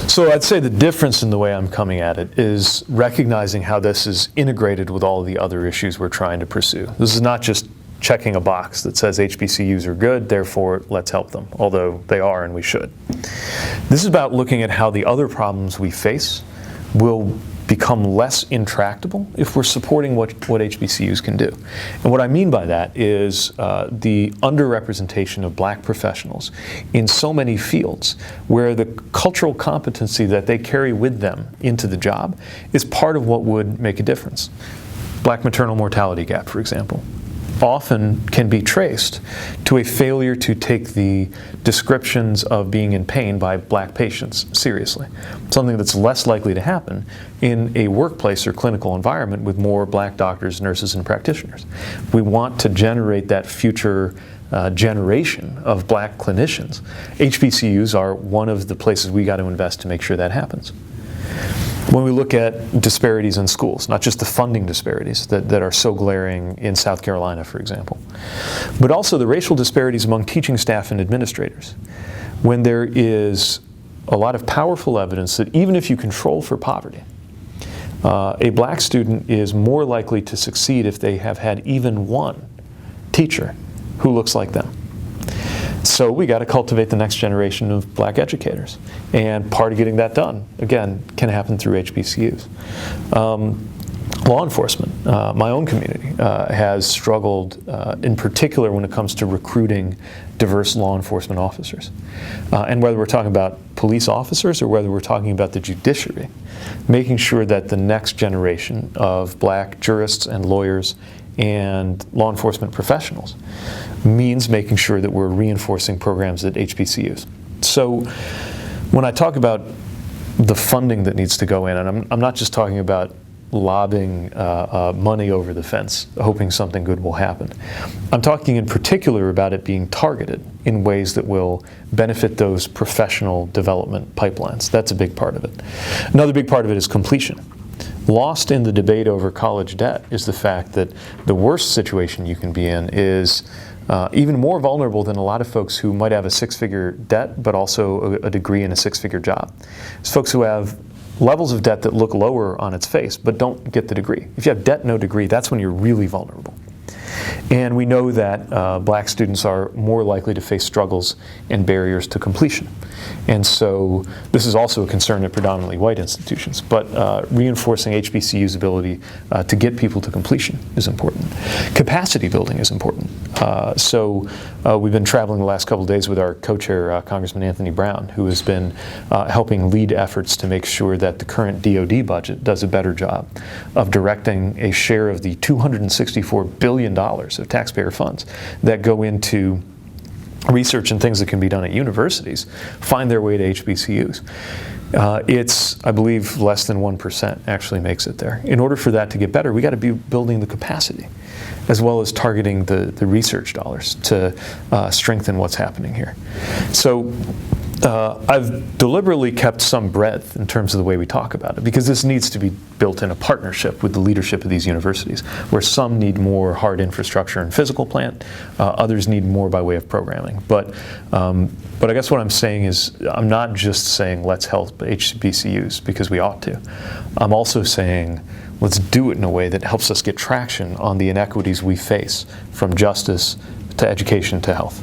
So I'd say the difference in the way I'm coming at it is recognizing how this is integrated with all of the other issues we're trying to pursue. This is not just checking a box that says HBCUs are good, therefore let's help them, although they are and we should. This is about looking at how the other problems we face will become less intractable if we're supporting what HBCUs can do. And what I mean by that is the underrepresentation of black professionals in so many fields where the cultural competency that they carry with them into the job is part of what would make a difference. Black maternal mortality gap, for example, often can be traced to a failure to take the descriptions of being in pain by black patients seriously. Something that's less likely to happen in a workplace or clinical environment with more black doctors, nurses, and practitioners. We want to generate that future generation of black clinicians. HBCUs are one of the places we got to invest to make sure that happens. When we look at disparities in schools, not just the funding disparities that are so glaring in South Carolina, for example, but also the racial disparities among teaching staff and administrators. When there is a lot of powerful evidence that even if you control for poverty, a black student is more likely to succeed if they have had even one teacher who looks like them. So we got to cultivate the next generation of black educators. And part of getting that done, again, can happen through HBCUs. Law enforcement, my own community, has struggled in particular when it comes to recruiting diverse law enforcement officers. And whether we're talking about police officers or whether we're talking about the judiciary, making sure that the next generation of black jurists and lawyers and law enforcement professionals means making sure that we're reinforcing programs at HBCUs. So when I talk about the funding that needs to go in, and I'm not just talking about lobbing money over the fence, hoping something good will happen. I'm talking in particular about it being targeted in ways that will benefit those professional development pipelines. That's a big part of it. Another big part of it is completion. Lost in the debate over college debt is the fact that the worst situation you can be in is even more vulnerable than a lot of folks who might have a six-figure debt but also a degree in a six-figure job. It's folks who have levels of debt that look lower on its face but don't get the degree. If you have debt, no degree, that's when you're really vulnerable. And we know that black students are more likely to face struggles and barriers to completion. And so this is also a concern at predominantly white institutions. But reinforcing HBCU's ability to get people to completion is important. Capacity building is important. So we've been traveling the last couple of days with our co-chair, Congressman Anthony Brown, who has been helping lead efforts to make sure that the current DoD budget does a better job of directing a share of the $264 billion of taxpayer funds that go into research and things that can be done at universities find their way to HBCUs. It's, I believe, less than 1% actually makes it there. In order for that to get better, we got to be building the capacity as well as targeting the research dollars to strengthen what's happening here. So I've deliberately kept some breadth in terms of the way we talk about it, because this needs to be built in a partnership with the leadership of these universities, where some need more hard infrastructure and physical plant, others need more by way of programming. But I guess what I'm saying is, I'm not just saying let's help HBCUs because we ought to. I'm also saying let's do it in a way that helps us get traction on the inequities we face, from justice to education to health.